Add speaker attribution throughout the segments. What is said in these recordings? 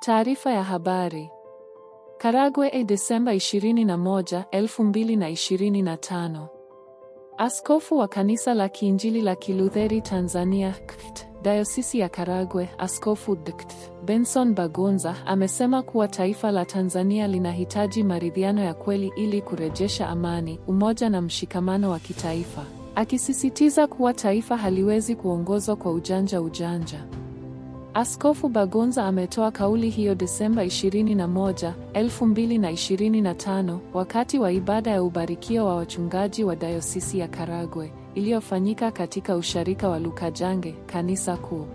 Speaker 1: Taarifa ya habari. Karagwe, Desemba 21, 2025. Askofu wa Kanisa la Kiinjili la Kilutheri Tanzania, Dayosisi ya Karagwe, Askofu Dkt. Benson Bagonza, amesema kuwa taifa la Tanzania linahitaji maridhiano ya kweli ili kurejesha amani, umoja na mshikamano wa kitaifa, akisisitiza kuwa taifa haliwezi kuongozwa kwa ujanja. Askofu Bagonza ametoa kauli hiyo Desemba 21, 2025 wakati wa ibada ya ubarikio wa wachungaji wa Dayosisi ya Karagwe iliyofanyika katika usharika wa Lukajange, Kanisa Kuu.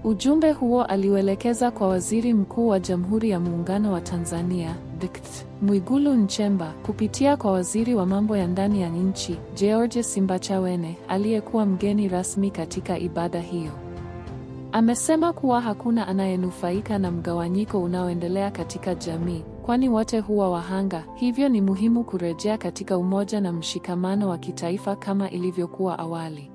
Speaker 1: Ujumbe huo aliuelekeza kwa Waziri Mkuu wa Jamhuri ya Muungano wa Tanzania, Dkt. Mwigulu Nchemba, kupitia kwa Waziri wa Mambo ya Ndani ya Nchi, George Simbachawene, aliyekuwa mgeni rasmi katika ibada hiyo. Amesema kuwa hakuna anayenufaika na mgawanyiko unaoendelea katika jamii, kwani wote huwa wahanga, hivyo ni muhimu kurejea katika umoja na mshikamano wa kitaifa kama ilivyokuwa awali.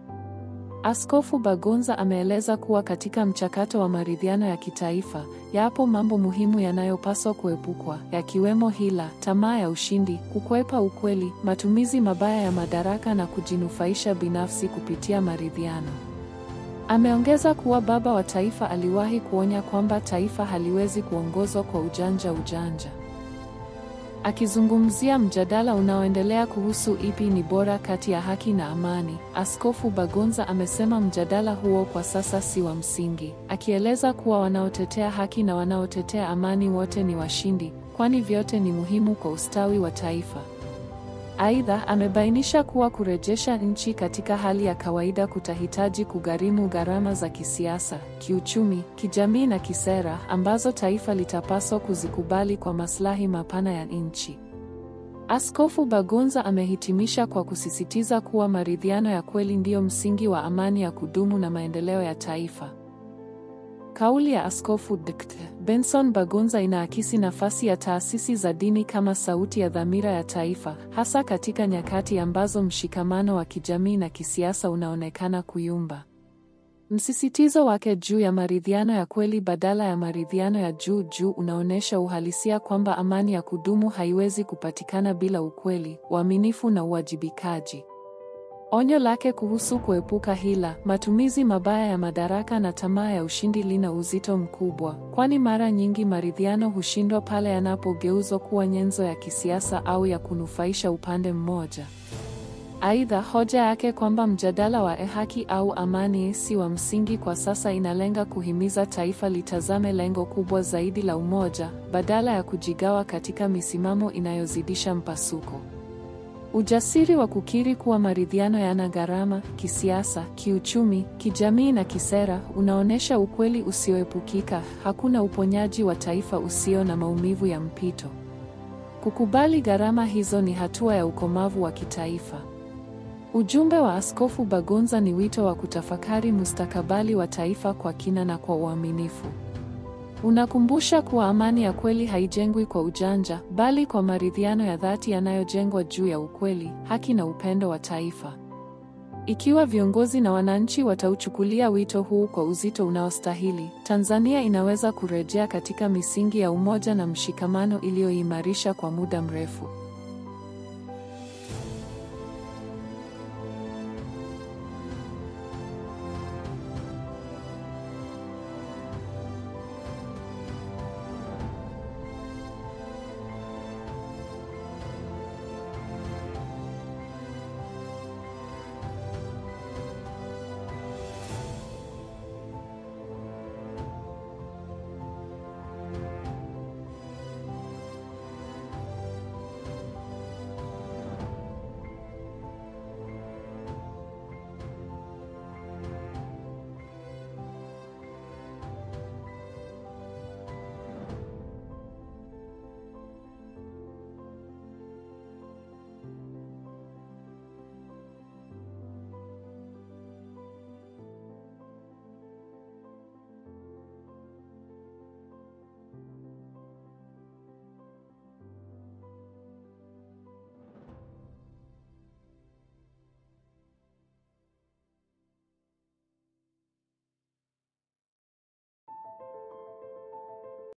Speaker 1: Askofu Bagonza ameeleza kuwa katika mchakato wa maridhiano ya kitaifa, yapo mambo muhimu yanayopaswa kuepukwa, yakiwemo hila, tamaa ya ushindi, kukwepa ukweli, matumizi mabaya ya madaraka na kujinufaisha binafsi kupitia maridhiano. Ameongeza kuwa baba wa taifa aliwahi kuonya kwamba taifa haliwezi kuongozwa kwa ujanja. Akizungumzia mjadala unaoendelea kuhusu ipi ni bora kati ya haki na amani, Askofu Bagonza amesema mjadala huo kwa sasa si wa msingi, akieleza kuwa wanaotetea haki na wanaotetea amani wote ni washindi, kwani vyote ni muhimu kwa ustawi wa taifa. Aidha, amebainisha kuwa kurejesha nchi katika hali ya kawaida kutahitaji kugharimu gharama za kisiasa, kiuchumi, kijamii na kisera ambazo taifa litapaswa kuzikubali kwa maslahi mapana ya nchi. Askofu Bagonza amehitimisha kwa kusisitiza kuwa maridhiano ya kweli ndiyo msingi wa amani ya kudumu na maendeleo ya taifa. Kauli ya Askofu Dkt. Benson Bagonza inaakisi nafasi ya taasisi za dini kama sauti ya dhamira ya taifa, hasa katika nyakati ambazo mshikamano wa kijamii na kisiasa unaonekana kuyumba. Msisitizo wake juu ya maridhiano ya kweli badala ya maridhiano ya juu unaonesha uhalisia kwamba amani ya kudumu haiwezi kupatikana bila ukweli, uaminifu na uwajibikaji. Onyo lake kuhusu kuepuka hila, matumizi mabaya ya madaraka na tamaa ya ushindi lina uzito mkubwa, kwani mara nyingi maridhiano hushindwa pale yanapogeuzwa kuwa nyenzo ya kisiasa au ya kunufaisha upande mmoja. Aidha, hoja yake kwamba mjadala wa haki au amani si wa msingi kwa sasa inalenga kuhimiza taifa litazame lengo kubwa zaidi la umoja, badala ya kujigawa katika misimamo inayozidisha mpasuko. Ujasiri wa kukiri kuwa maridhiano yana gharama, kisiasa, kiuchumi, kijamii na kisera, unaonesha ukweli usioepukika, hakuna uponyaji wa taifa usio na maumivu ya mpito. Kukubali gharama hizo ni hatua ya ukomavu wa kitaifa. Ujumbe wa Askofu Bagonza ni wito wa kutafakari mustakabali wa taifa kwa kina na kwa uaminifu. Unakumbusha kuwa amani ya kweli haijengwi kwa ujanja, bali kwa maridhiano ya dhati yanayojengwa juu ya ukweli, haki na upendo wa taifa. Ikiwa viongozi na wananchi watauchukulia wito huu kwa uzito unaostahili, Tanzania inaweza kurejea katika misingi ya umoja na mshikamano iliyoimarisha kwa muda mrefu.